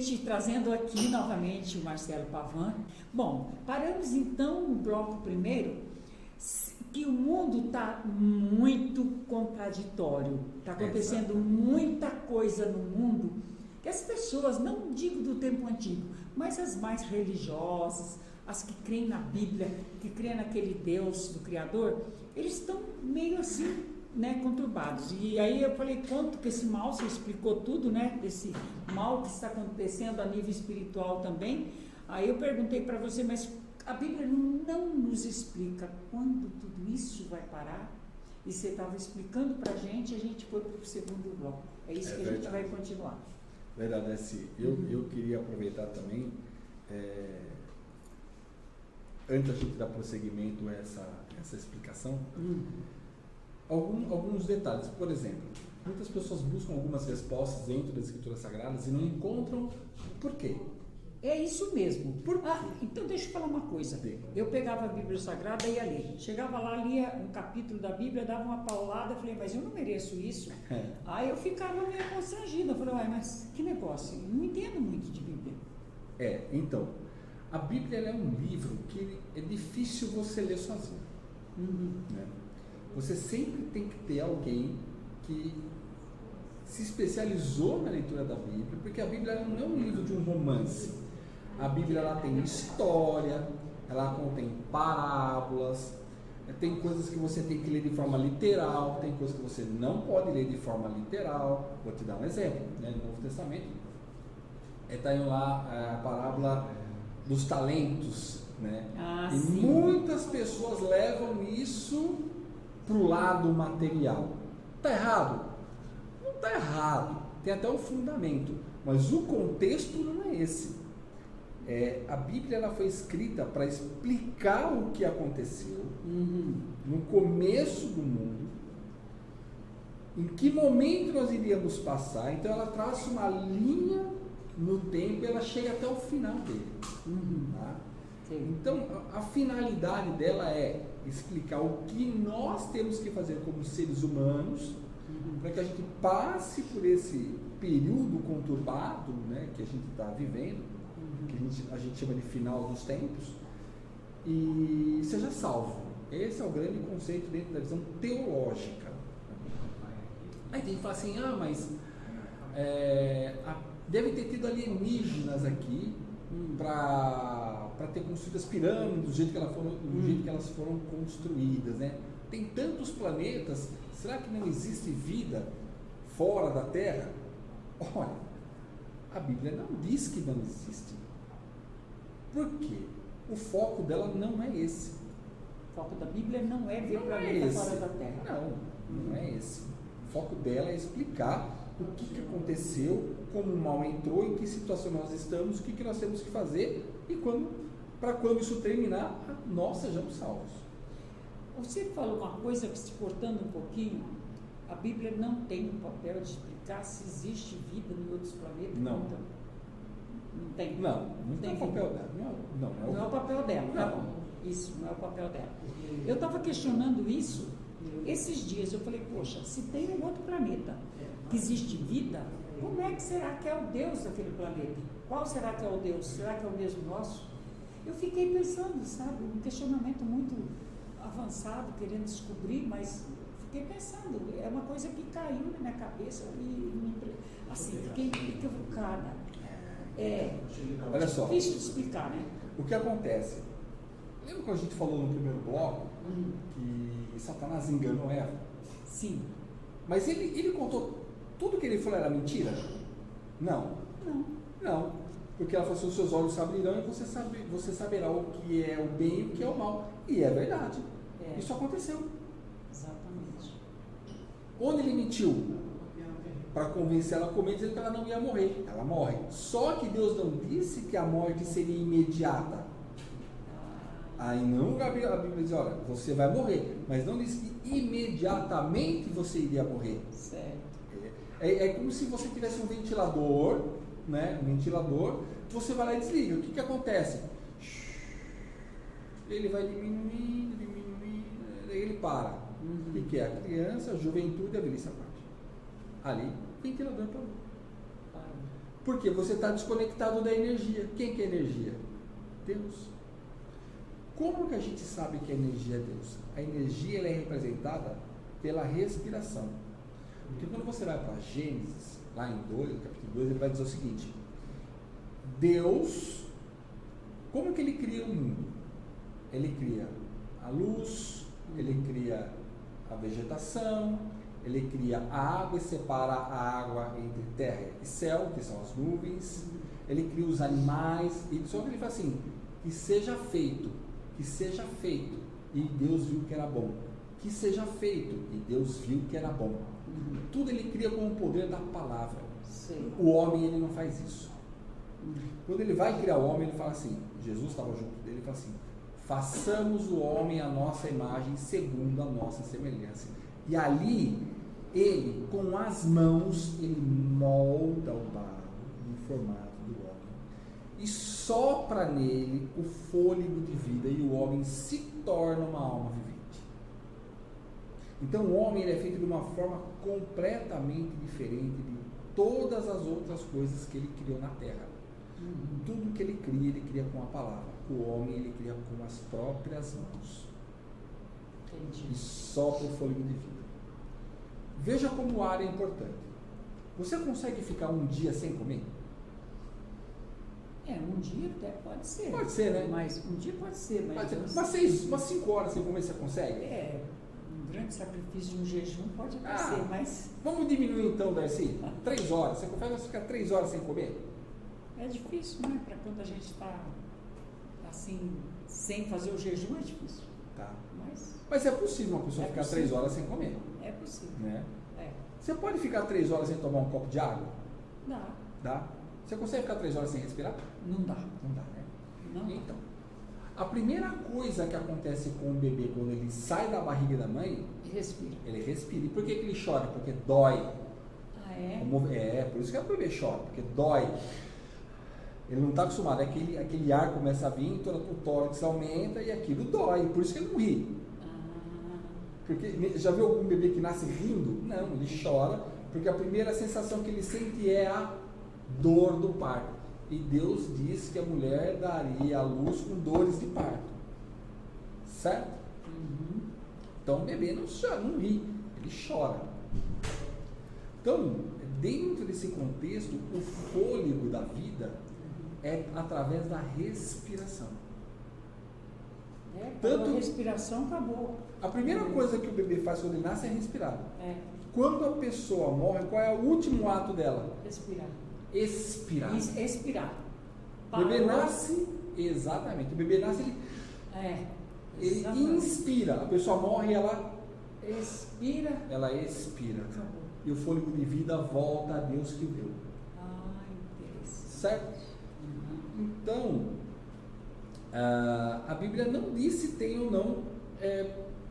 gente, trazendo aqui novamente o Marcelo Pavan. Bom, paramos então no bloco primeiro, que o mundo está muito contraditório. Está acontecendo muita coisa no mundo que as pessoas, não digo do tempo antigo, mas as mais religiosas, as que creem na Bíblia, que creem naquele Deus do Criador, eles estão meio assim, né, conturbados. E aí eu falei, quanto que esse mal, você explicou tudo, né, desse mal que está acontecendo a nível espiritual também. Aí eu perguntei para você, mas a Bíblia não nos explica quando tudo isso vai parar. E você estava explicando para a gente foi para o segundo bloco. É isso que a gente vai continuar. Verdade, assim, eu queria aproveitar também, antes da gente dar prosseguimento a essa explicação, alguns detalhes. Por exemplo, muitas pessoas buscam algumas respostas dentro das Escrituras Sagradas e não encontram o porquê. É isso mesmo. Então deixa eu falar uma coisa. Sim. Eu pegava a Bíblia Sagrada e ia ler. Chegava lá, lia um capítulo da Bíblia, dava uma paulada, falei, mas eu não mereço isso. Aí eu ficava meio constrangida. Falei, mas que negócio? Eu não entendo muito de Bíblia. Então, a Bíblia é um livro que é difícil você ler sozinho. Né? Você sempre tem que ter alguém que se especializou na leitura da Bíblia, porque a Bíblia não é um livro de um romance. A Bíblia ela tem história, ela contém parábolas, tem coisas que você tem que ler de forma literal, tem coisas que você não pode ler de forma literal. Vou te dar um exemplo, né? No Novo Testamento está indo lá a parábola dos talentos, né? E sim. Muitas pessoas levam isso para o lado material. Está errado? Não está errado, tem até um fundamento, mas o contexto não é esse. A Bíblia ela foi escrita para explicar o que aconteceu no começo do mundo, em que momento nós iríamos passar. Então ela traça uma linha no tempo e ela chega até o final dele. Tá? Então a finalidade dela é explicar o que nós temos que fazer como seres humanos para que a gente passe por esse período conturbado, né, que a gente está vivendo, que a gente chama de final dos tempos, e seja salvo. Esse é o grande conceito dentro da visão teológica. Aí tem que falar assim, mas deve ter tido alienígenas aqui para ter construído as pirâmides do jeito que elas foram construídas, né? Tem tantos planetas, será que não existe vida fora da Terra? Olha, a Bíblia não diz que não existe. Por quê? O foco dela não é esse. O foco da Bíblia não é ver planeta fora da Terra. Não é esse. O foco dela é explicar o que aconteceu, como o mal entrou, em que situação nós estamos, o que nós temos que fazer e para quando isso terminar, nós sejamos salvos. Você falou uma coisa que, se cortando um pouquinho, a Bíblia não tem o papel de explicar se existe vida em outros planetas? Não. Não tem? Não tem o papel dela. Não é o papel dela. Não. Isso, não é o papel dela. Eu estava questionando isso esses dias. Eu falei, poxa, se tem um outro planeta que existe vida, como é que será que é o Deus daquele planeta? Qual será que é o Deus? Será que é o mesmo nosso? Eu fiquei pensando, sabe, um questionamento muito avançado, querendo descobrir, mas fiquei pensando, é uma coisa que caiu na minha cabeça e assim, fiquei equivocada. Olha só, difícil de explicar, né? O que acontece? Lembra quando a gente falou no primeiro bloco que Satanás enganou Eva? Sim. Mas ele contou tudo que ele falou era mentira? Não. Porque ela falou assim, os seus olhos se abrirão e você saberá o que é o bem e o que é o mal. E é verdade. Isso aconteceu. Exatamente. Onde ele mentiu? Para convencer ela a comer, dizendo que ela não ia morrer. Ela morre. Só que Deus não disse que a morte seria imediata. Aí não, a Bíblia diz, olha, você vai morrer. Mas não disse que imediatamente você iria morrer. Certo. É como se você tivesse um ventilador, né? Você vai lá e desliga. O que acontece? Ele vai diminuindo, daí ele para. O que é? A criança, a juventude e a velhice à parte. Ali, ventilador parou. Porque você está desconectado da energia. Quem que é energia? Deus. Como que a gente sabe que a energia é Deus? A energia ela é representada pela respiração. Porque quando você vai para Gênesis, lá em 2, no capítulo 2, ele vai dizer o seguinte: Deus, como que ele cria o mundo? Ele cria a luz, ele cria a vegetação, ele cria a água e separa a água entre terra e céu, que são as nuvens. Ele cria os animais, e só que ele fala assim: que seja feito, e Deus viu que era bom. Que seja feito, e Deus viu que era bom. Tudo ele cria com o poder da palavra. Sim. O homem, ele não faz isso. Quando ele vai criar o homem, ele fala assim, Jesus estava junto dele, ele fala assim: façamos o homem à nossa imagem, segundo a nossa semelhança. E ali, ele, com as mãos, ele molda o barro no formato do homem. E sopra nele o fôlego de vida, e o homem se torna uma alma vivente. Então o homem ele é feito de uma forma completamente diferente de todas as outras coisas que ele criou na terra. Tudo que ele cria com a palavra. O homem ele cria com as próprias mãos. Entendi. E sopra o fôlego de vida. Veja como o ar é importante. Você consegue ficar um dia sem comer? Um dia até pode ser. Pode ser, né? Mas um dia pode ser, mas... Umas 5 horas sem comer você consegue? Um grande sacrifício de um jejum pode acontecer, mas... Vamos diminuir então, Darcy? 3 horas. Você consegue ficar 3 horas sem comer? É difícil, né? Para quando a gente está assim, sem fazer o jejum, é difícil. Tá. Mas é possível uma pessoa ficar 3 horas sem comer. É possível. Né? É. Você pode ficar 3 horas sem tomar um copo de água? Dá. Dá? Você consegue ficar 3 horas sem respirar? Não dá. Não dá, né? Não. Então, a primeira coisa que acontece com o bebê quando ele sai da barriga da mãe, Respira. ele respira. E por que ele chora? Porque dói. Ah, é? Por isso que o bebê chora, porque dói. Ele não está acostumado, aquele ar começa a vir, o tórax aumenta e aquilo dói, por isso que ele não ri. Porque já viu algum bebê que nasce rindo? Não, ele chora, porque a primeira sensação que ele sente é a dor do parto. E Deus diz que a mulher daria à luz com dores de parto. Certo? Então o bebê não ri, ele chora. Então, dentro desse contexto, o fôlego da vida é através da respiração. Tanto a respiração acabou. A primeira coisa que o bebê faz quando ele nasce é respirar. Quando a pessoa morre, qual é o último ato dela? Respirar. Expirar. Expirar. O bebê nasce, exatamente. O bebê nasce, ele inspira. A pessoa morre, ela expira. Ela expira. Acabou. E o fôlego de vida volta a Deus que o deu. Interessante. Certo? Então, a Bíblia não diz se tem ou não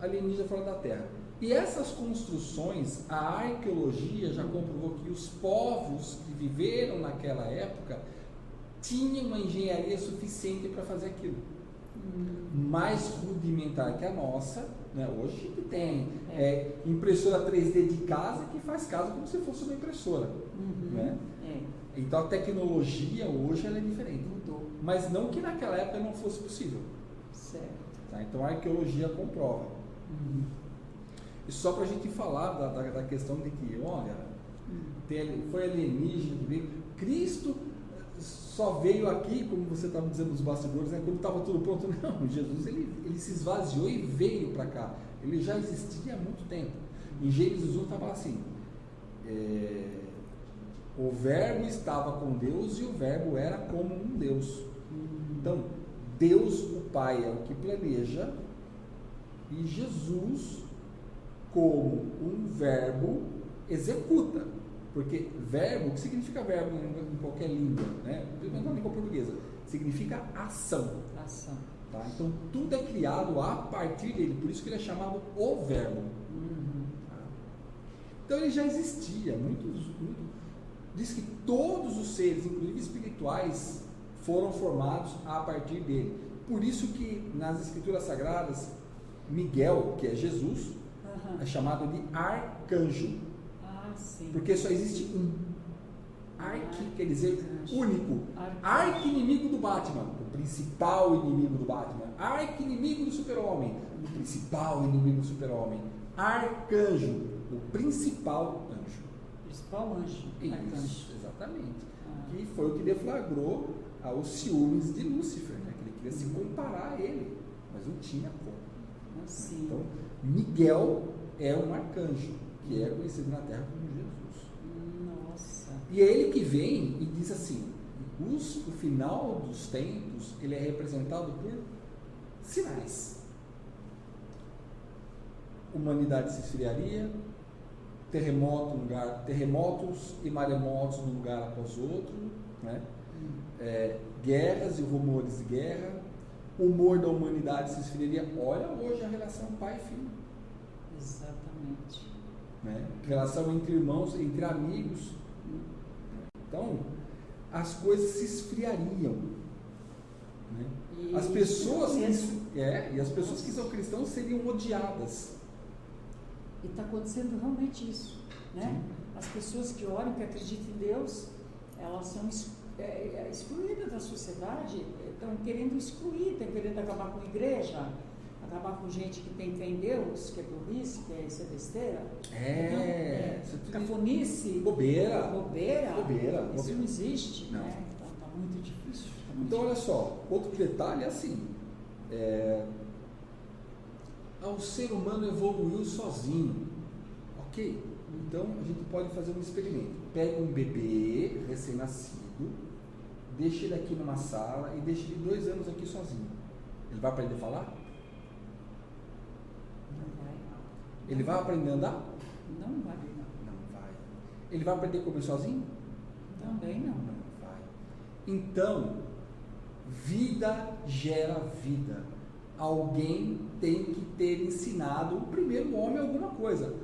alienígena fora da Terra. E essas construções, a arqueologia já comprovou que os povos que viveram naquela época tinham uma engenharia suficiente para fazer aquilo. Mais rudimentar que a nossa, né? Hoje a gente tem impressora 3D de casa que faz casa como se fosse uma impressora. Né? Então a tecnologia hoje ela é diferente. Mudou. Mas não que naquela época não fosse possível. Certo. Tá? Então a arqueologia comprova. E só para a gente falar da questão de que, olha, foi alienígena que veio. Cristo só veio aqui, como você estava dizendo nos bastidores, né, quando estava tudo pronto. Não, Jesus ele se esvaziou e veio para cá. Ele já existia há muito tempo. Em Gênesis 1 estava assim: o verbo estava com Deus e o verbo era como um Deus. Então, Deus, o Pai, é o que planeja, e Jesus, como um verbo, executa. Porque verbo, o que significa verbo em qualquer língua, né? Não na língua portuguesa, significa ação. Tá? Então tudo é criado a partir dele, por isso que ele é chamado o verbo. Tá? Então ele já existia, diz que todos os seres, inclusive espirituais, foram formados a partir dele. Por isso que nas escrituras sagradas, Miguel, que é Jesus, é chamado de arcanjo. Sim. Porque só existe um. Quer dizer único. Arqui-inimigo do Batman, o principal inimigo do Batman. Arqui-inimigo do Super-Homem, o principal inimigo do Super-Homem. Arcanjo, o principal anjo. Principal anjo. Isso, exatamente. Que foi o que deflagrou os ciúmes de Lúcifer, né? Que ele queria se comparar a ele, mas não tinha como. Sim. Então, Miguel é um arcanjo, que é conhecido na Terra como Jesus. Nossa. E é ele que vem e diz assim, o final dos tempos, ele é representado por sinais. Humanidade se esfriaria, terremotos e maremotos num lugar após outro, né? Guerras e rumores de guerra, o humor da humanidade se esfriaria. Olha hoje a relação pai e filho. Exatamente. Né? Relação entre irmãos, entre amigos. Então, as coisas se esfriariam. Né? As pessoas que são cristãos seriam odiadas. E está acontecendo realmente isso, né? As pessoas que oram, que acreditam em Deus, elas são excluídas da sociedade, estão querendo excluir, estão querendo acabar com a igreja, acabar com gente que tem fé em Deus, que é burrice, que isso é besteira. Cafonice. Bobeira. Isso não existe, não. Né? Então está muito difícil. Então, olha só, outro detalhe é assim, o ser humano evoluiu sozinho, ok? Então a gente pode fazer um experimento. Pega um bebê recém-nascido, deixa ele aqui numa sala e deixa ele 2 anos aqui sozinho. Ele vai aprender a falar? Não vai. Ele vai aprender a andar? Não vai. Não vai. Ele vai aprender a comer sozinho? Também não. Não vai. Então, vida gera vida. Alguém tem que ter ensinado o primeiro homem alguma coisa.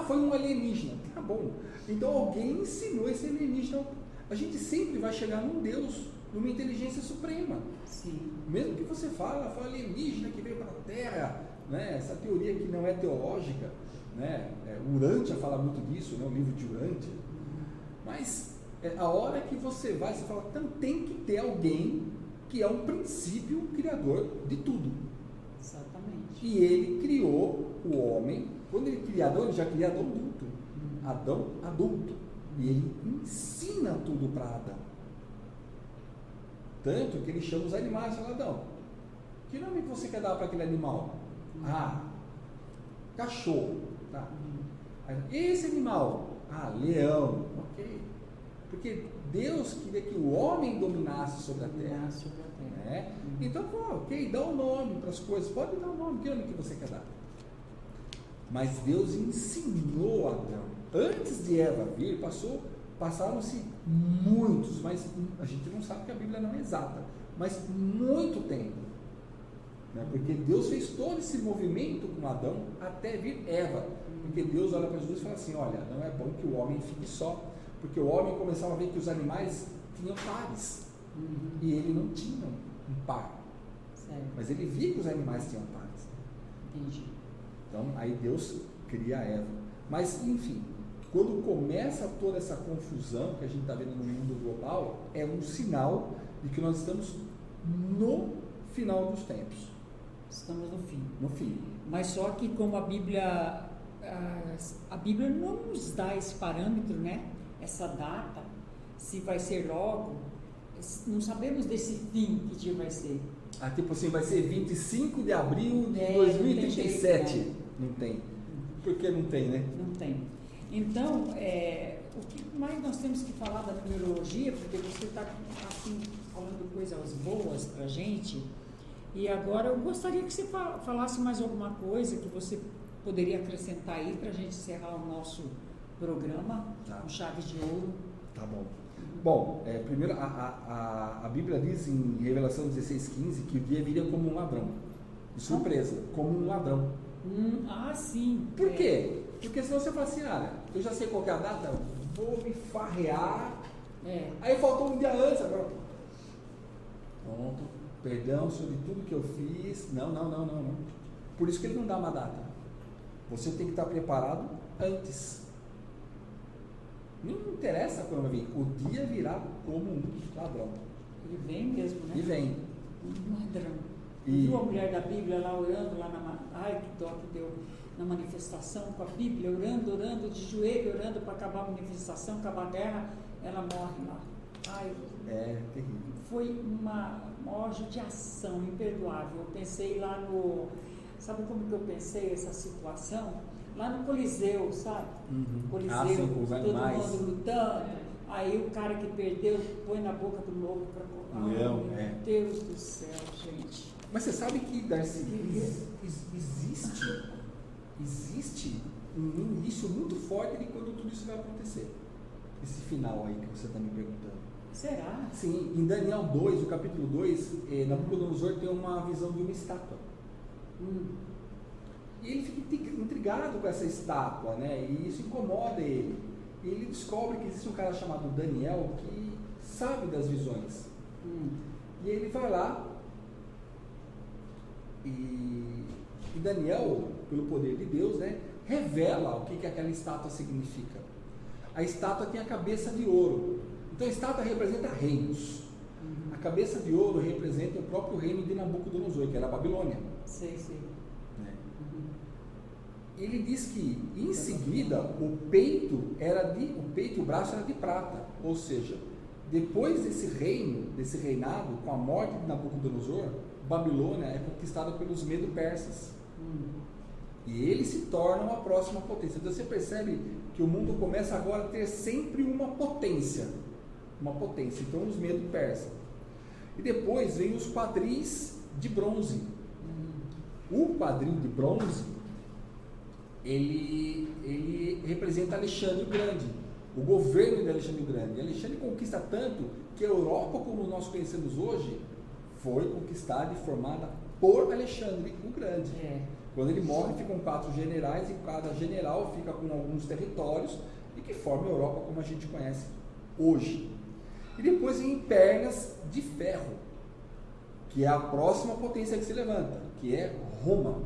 Foi um alienígena. Tá bom. Então alguém ensinou esse alienígena. A gente sempre vai chegar num Deus, numa inteligência suprema. Sim. Mesmo que você fale, foi alienígena que veio para a Terra, né? Essa teoria que não é teológica, né? Urântia fala muito disso, né? O livro de Urântia. Mas a hora que você fala, então tem que ter alguém que é um princípio criador de tudo. Exatamente. E ele criou o homem. Quando ele cria Adão, ele já cria Adão adulto. Adão adulto. E ele ensina tudo para Adão. Tanto que ele chama os animais e fala, Adão, que nome que você quer dar para aquele animal? Cachorro. Tá. Esse animal? Leão. Ok. Porque Deus queria que o homem dominasse sobre a terra. Né? Então, ok, dá um nome para as coisas. Pode dar um nome. Que nome que você quer dar? Mas Deus ensinou Adão. Antes de Eva vir, passaram-se muitos, mas a gente não sabe que a Bíblia não é exata, mas muito tempo. Né? Porque Deus fez todo esse movimento com Adão até vir Eva. Porque Deus olha para Jesus e fala assim, olha, não é bom que o homem fique só. Porque o homem começava a ver que os animais tinham pares. E ele não tinha um par. Certo. Mas ele via que os animais tinham pares. Entendi. Então, aí Deus cria Eva. Mas, enfim, quando começa toda essa confusão que a gente está vendo no mundo global, é um sinal de que nós estamos no final dos tempos. Estamos no fim. No fim. Mas só que como a Bíblia não nos dá esse parâmetro, né? Essa data, se vai ser logo, não sabemos desse fim, que dia vai ser. Tipo assim, vai ser 25 de abril de 2037. Não tem. Por que não tem, né? Não tem. Então, o que mais nós temos que falar da numerologia, porque você está assim, falando coisas boas para a gente, e agora eu gostaria que você falasse mais alguma coisa que você poderia acrescentar aí para a gente encerrar o nosso programa com chave de ouro. Tá bom. Bom, primeiro a Bíblia diz em Revelação 16:15 que o dia viria como um ladrão. De surpresa, como um ladrão. Sim. Por quê? Porque senão você fala assim, eu já sei qual que é a data, vou me farrear. Aí faltou um dia antes, agora. Pronto, perdão sobre tudo que eu fiz. Não. Por isso que ele não dá uma data. Você tem que estar preparado antes. Não interessa quando vai vir. O dia virá como um ladrão. Ele vem mesmo, né? E vem. Um ladrão. E... Viu a mulher da Bíblia lá orando, lá na... Ai, que dó que deu. Na manifestação com a Bíblia, orando, de joelho, orando para acabar a manifestação, acabar a guerra, ela morre lá. Ai, é terrível. Foi uma judiação imperdoável. Eu pensei lá no... Sabe como que eu pensei essa situação? Lá no Coliseu, sabe? Coliseu, sim, todo mundo lutando. Aí o cara que perdeu põe na boca do lobo para comer. Meu Deus do céu, gente. Mas você sabe que, Darcy, existe um início muito forte de quando tudo isso vai acontecer. Esse final aí que você está me perguntando. Será? Sim, em Daniel 2, o capítulo 2, Nabucodonosor tem uma visão de uma estátua. E ele fica intrigado com essa estátua, né? E isso incomoda ele. E ele descobre que existe um cara chamado Daniel que sabe das visões. E ele vai lá e Daniel, pelo poder de Deus, né, revela o que aquela estátua significa. A estátua tem a cabeça de ouro. Então a estátua representa reinos. A cabeça de ouro representa o próprio reino de Nabucodonosor, que era a Babilônia. Sei. Ele diz que, em seguida, o peito e o braço era de prata. Ou seja, depois desse reinado, com a morte de Nabucodonosor, Babilônia é conquistada pelos medo-persas. E eles se tornam a próxima potência. Então você percebe que o mundo começa agora a ter sempre uma potência. Então os medo-persas. E depois vem os quadris de bronze. O quadril de bronze, ele representa Alexandre o Grande, o governo de Alexandre o Grande. E Alexandre conquista tanto que a Europa, como nós conhecemos hoje, foi conquistada e formada por Alexandre o Grande. Quando ele morre, ficam 4 generais, e cada general fica com alguns territórios, e que formam a Europa como a gente conhece hoje. E depois vem pernas de ferro, que é a próxima potência que se levanta, que é Roma.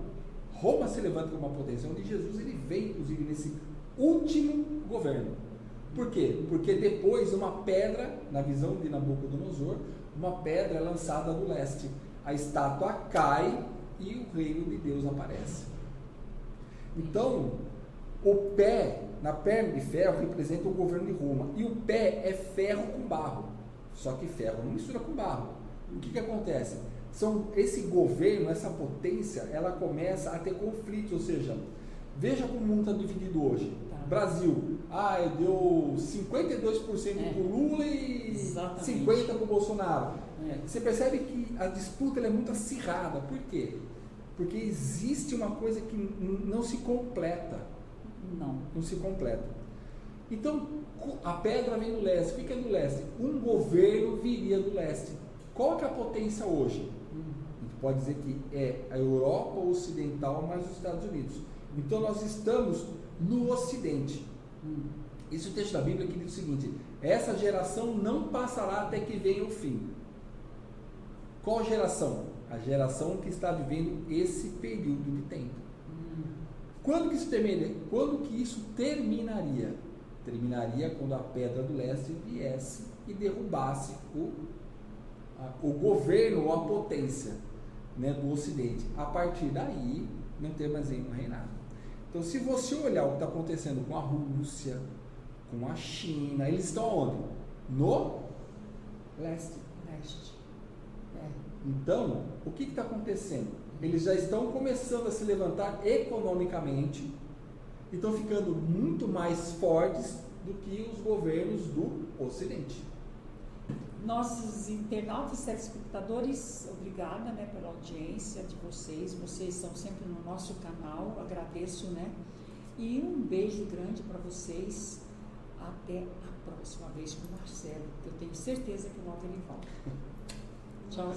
Roma se levanta como uma potência, onde Jesus ele vem, inclusive, nesse último governo. Por quê? Porque depois uma pedra, na visão de Nabucodonosor, uma pedra é lançada do leste. A estátua cai e o reino de Deus aparece. Então, o pé, na perna de ferro, representa o governo de Roma. E o pé é ferro com barro. Só que ferro não mistura com barro. O que acontece? Esse governo, essa potência, ela começa a ter conflitos. Ou seja, veja como o mundo está dividido hoje. Brasil, deu 52% para o Lula e 50% para o Bolsonaro. Você percebe que a disputa é muito acirrada. Por quê? Porque existe uma coisa que não se completa. Não se completa. Então, a pedra vem do leste. O que é do leste? Um governo viria do leste. Qual que é a potência hoje? A gente pode dizer que é a Europa Ocidental mais os Estados Unidos. Então, nós estamos no Ocidente. Isso é o texto da Bíblia que diz o seguinte: essa geração não passará até que venha o fim. Qual geração? A geração que está vivendo esse período de tempo. Quando que isso terminaria? Quando que isso terminaria? Terminaria quando a pedra do leste viesse e derrubasse o governo ou a potência, né, do Ocidente. A partir daí, não tem mais nenhum reinado. Então, se você olhar o que está acontecendo com a Rússia, com a China, eles estão onde? No leste. Então, o que está acontecendo? Eles já estão começando a se levantar economicamente e estão ficando muito mais fortes do que os governos do Ocidente. Nossos internautas e telespectadores, obrigada, né, pela audiência de vocês. Vocês estão sempre no nosso canal, agradeço, né? E um beijo grande para vocês. Até a próxima vez com o Marcelo, que eu tenho certeza que logo ele volta. Tchau.